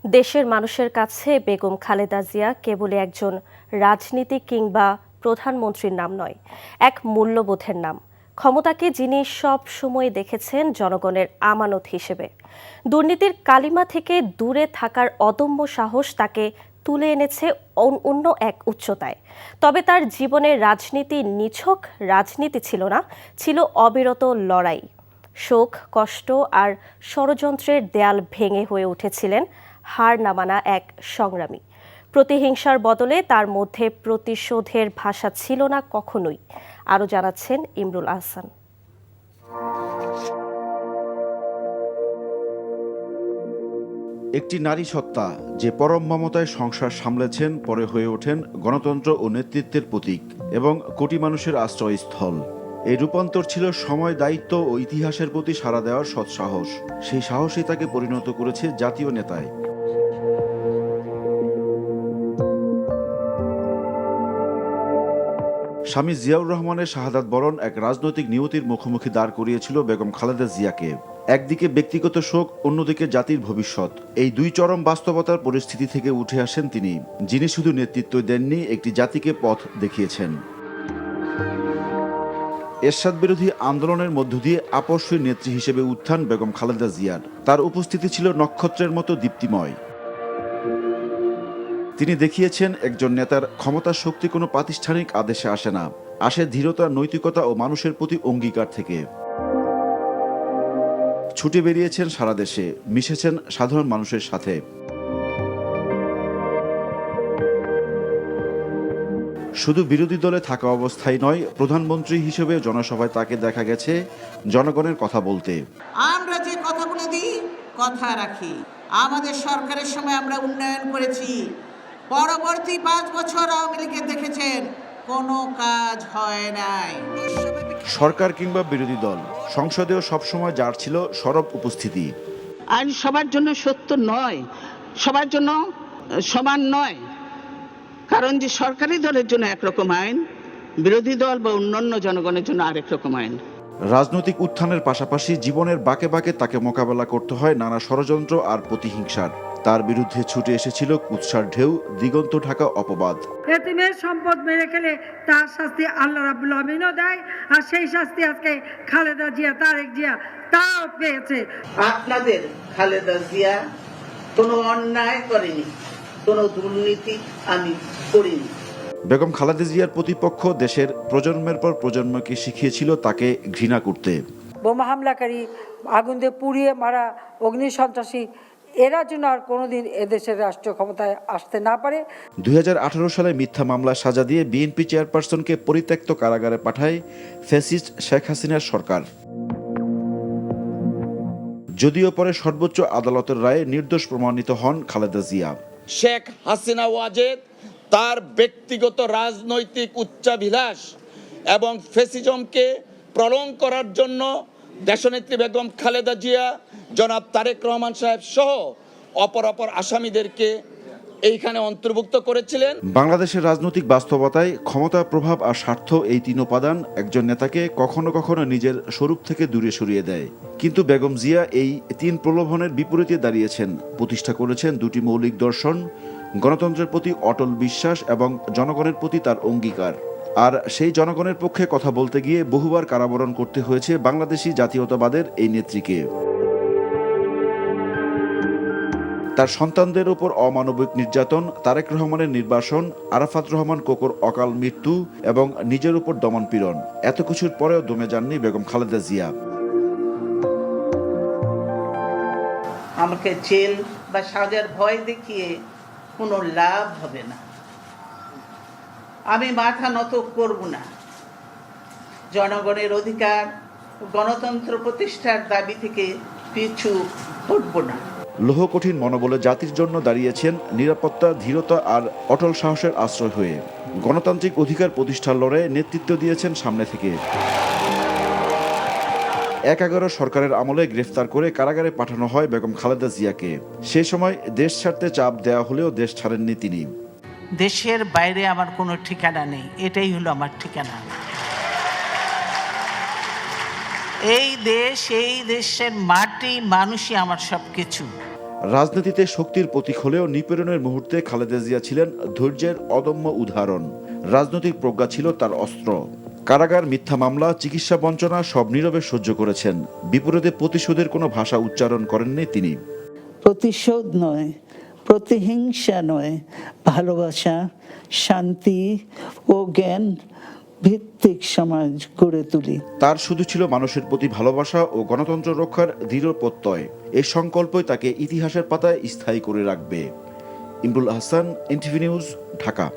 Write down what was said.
দেশের মানুষের কাছে বেগম খালেদা জিয়া কেবলই একজন রাজনীতিক কিংবা প্রধানমন্ত্রীর নাম নয়, এক মূল্যবোধের নাম। ক্ষমতাকে যিনি সব সময় দেখেছেন জনগণের আমানত হিসেবে। দুর্নীতির কালিমা থেকে দূরে থাকার অদম্য সাহস তাকে তুলে এনেছে অন্য এক উচ্চতায়। তবে তার জীবনের রাজনীতি নিছক রাজনীতি ছিল না, ছিল অবিরত লড়াই। শোক, কষ্ট আর ষড়যন্ত্রের দেয়াল ভেঙে হয়ে উঠেছিলেন হার না মানা এক সংগ্রামী। প্রতিহিংসার বদলে তার মধ্যে প্রতিশোধের ভাষা ছিল না কখনোই। আরও জানাচ্ছেন ইমরুল আহসান। একটি নারী সত্তা যে পরম মমতায় সংসার সামলেছেন, পরে হয়ে ওঠেন গণতন্ত্র ও নেতৃত্বের প্রতীক এবং কোটি মানুষের আশ্রয়স্থল। এই রূপান্তর ছিল সময়, দায়িত্ব ও ইতিহাসের প্রতি সাড়া দেওয়ার সৎসাহস। সেই সাহসই তাকে পরিণত করেছে জাতীয় নেতায়। স্বামী জিয়াউর রহমানের শাহাদাত বরণ এক রাজনৈতিক নিয়তির মুখোমুখি দাঁড় করিয়েছিল বেগম খালেদা জিয়াকে। একদিকে ব্যক্তিগত শোক, অন্যদিকে জাতির ভবিষ্যৎ। এই দুই চরম বাস্তবতার পরিস্থিতি থেকে উঠে আসেন তিনি, যিনি শুধু নেতৃত্ব দেননি, একটি জাতিকে পথ দেখিয়েছেন। এরশাদ বিরোধী আন্দোলনের মধ্য দিয়ে আপসহীন নেত্রী হিসেবে উত্থান বেগম খালেদা জিয়ার। তার উপস্থিতি ছিল নক্ষত্রের মতো দীপ্তিময়। তিনি দেখিয়েছেন একজন নেতার ক্ষমতার শক্তি কোনো প্রাতিষ্ঠানিক আদেশে আসে না, আসে ধীরতা, নৈতিকতা ও মানুষের প্রতি অঙ্গীকার থেকে। ছুটে বেরিয়েছেন সারা দেশে, মিশেছেন সাধারণ মানুষের সাথে। শুধু বিরোধী দলে থাকা অবস্থায় নয়, প্রধানমন্ত্রী হিসেবে জনসভায় তাকে দেখা গেছে জনগণের কথা বলতে। আমরা যে কথাগুলো দিই, কথা রাখি। আমাদের সরকারের সময় আমরা উন্নয়ন করেছি। পরবর্তী 5 বছর আওয়ামী লীগের দেখেছেন কোনো কাজ হয় নাই। সরকার কিংবা বিরোধী দল, সংসদেও সবসময় যার ছিল সরব উপস্থিতি। আইন সবার জন্য সত্য নয়, সবার জন্য সমান নয়। কারণ যে সরকারি দলের জন্য একরকম আইন, বিরোধী দল বা অন্যান্য জনগণের জন্য আরেক রকম আইন। রাজনৈতিক উত্থানের পাশাপাশি জীবনের বাঁকে বাঁকে তাকে মোকাবেলা করতে হয় নানা ষড়যন্ত্র আর প্রতিহিংসার। তার বিরুদ্ধে ছুটে এসেছিল কুৎসার ঢেউ, দিগন্ত ঢাকা অপবাদ। এতিমের সম্পদ মেরে খেলে তার শাস্তি আল্লাহ রাব্বুল আমিনও দেয়, আর সেই শাস্তি আজকে খালেদা জিয়া, তারেক জিয়া তাও পেয়েছে। আপনাদের খালেদা জিয়া কোনো অন্যায় করেনি, কোনো দুর্নীতি আমি করিনি। বেগম খালেদা জিয়ার প্রতিপক্ষ দেশের প্রজন্মের পর প্রজন্মকে শিখিয়েছিল তাকে ঘৃণা করতে। বোমা হামলাকারী, আগুন দিয়ে পুড়িয়ে মারা অগ্নি সন্ত্রাসী, এরা যেন আর কোনোদিন এদেশের রাষ্ট্রীয় ক্ষমতায় আসতে না পারে। 2018 সালে মিথ্যা মামলার সাজা দিয়ে বিএনপি চেয়ারপারসনকে পরিত্যক্ত কারাগারে পাঠায় ফ্যাসিস্ট শেখ হাসিনার সরকার। যদিও পরে সর্বোচ্চ আদালতের রায়ে নির্দোষ প্রমাণিত হন খালেদা জিয়া। শেখ হাসিনা ওয়াজেদ তার ব্যক্তিগত রাজনৈতিক উচ্চাভিলাষ এবং ফ্যাসিজমকে প্রলং করার জন্য দেশনেত্রী বেগম খালেদা জিয়া, জনাব তারেক রহমান সাহেব সহ অপর আসামিদেরকে এইখানে অন্তর্ভুক্ত করেছিলেন। বাংলাদেশের রাজনৈতিক বাস্তবতায় ক্ষমতা, প্রভাব আর স্বার্থ, এই তিন উপাদান একজন নেতাকে কখনো কখনো নিজের স্বরূপ থেকে দূরে সরিয়ে দেয়। কিন্তু বেগম জিয়া এই তিন প্রলোভনের বিপরীতে দাঁড়িয়েছেন, প্রতিষ্ঠা করেছেন দুটি মৌলিক দর্শন: গণতন্ত্রের প্রতি অটল বিশ্বাস এবং জনগণের প্রতি তার অঙ্গীকার। আর সেই জনগণের পক্ষে কথা বলতে গিয়ে বহুবার কারাবরণ করতে হয়েছে বাংলাদেশি জাতীয়তাবাদের এই নেত্রীকে। তার সন্তানদের উপর অমানবিক নির্যাতন, তারেক রহমানের নির্বাসন, আরাফাত রহমান কোকোর অকাল মৃত্যু এবং নিজের উপর দমনপীড়ন, এত কিছুর পরেও দমে যাননি বেগম খালেদা জিয়া। আমাকে জেল বা সাজার ভয় দেখিয়ে কোনো লাভ হবে না। আমি মাথা নত করব না। জনগণের অধিকার, গণতন্ত্র প্রতিষ্ঠার দাবি থেকে পিছু হটব না। লোহ কঠিন মনোবলে জাতির জন্য দাঁড়িয়েছেন নিরাপত্তা, ধীরতা আর অটল সাহসের আশ্রয় হয়ে। গণতান্ত্রিক অধিকার প্রতিষ্ঠার লড়াইয়ে নেতৃত্ব দিয়েছেন সামনে থেকে। 11 সরকারের আমলে গ্রেফতার করে কারাগারে পাঠানো হয় বেগম খালেদা জিয়াকে। সে সময় দেশ ছাড়তে চাপ দেওয়া হলেও দেশ ছাড়েননি তিনি। দেশের বাইরে আমার কোনো ঠিকানা নেই, এটাই হলো আমার ঠিকানা। এই দেশ, এই দেশের মাটি, মানুষই আমার সব কিছু। রাজনীতিতে শক্তির প্রতীক হলেও নিপীড়নের মুহূর্তে খালেদা জিয়া ছিলেন ধৈর্যের অদম্য উদাহরণ। রাজনৈতিক প্রজ্ঞা ছিল তার অস্ত্র। কারাগার, মিথ্যা মামলা, চিকিৎসা বঞ্চনা সব নীরবে সহ্য করেছেন। বিপরীতে প্রতিশোধের কোনো ভাষা উচ্চারণ করেননি তিনি। প্রতিশোধ নয়, প্রতিহিংসা নয়, ভালোবাসা, শান্তি ও জ্ঞান ভিত্তিক সমাজ গড়ে তুলি। তার শুধু ছিল মানুষের প্রতি ভালোবাসা ও গণতন্ত্র রক্ষার দৃঢ় প্রত্যয়। এই সংকল্পই তাকে ইতিহাসের পাতায় স্থায়ী করে রাখবে। Imrul Ahsan, NTV news, Dhaka.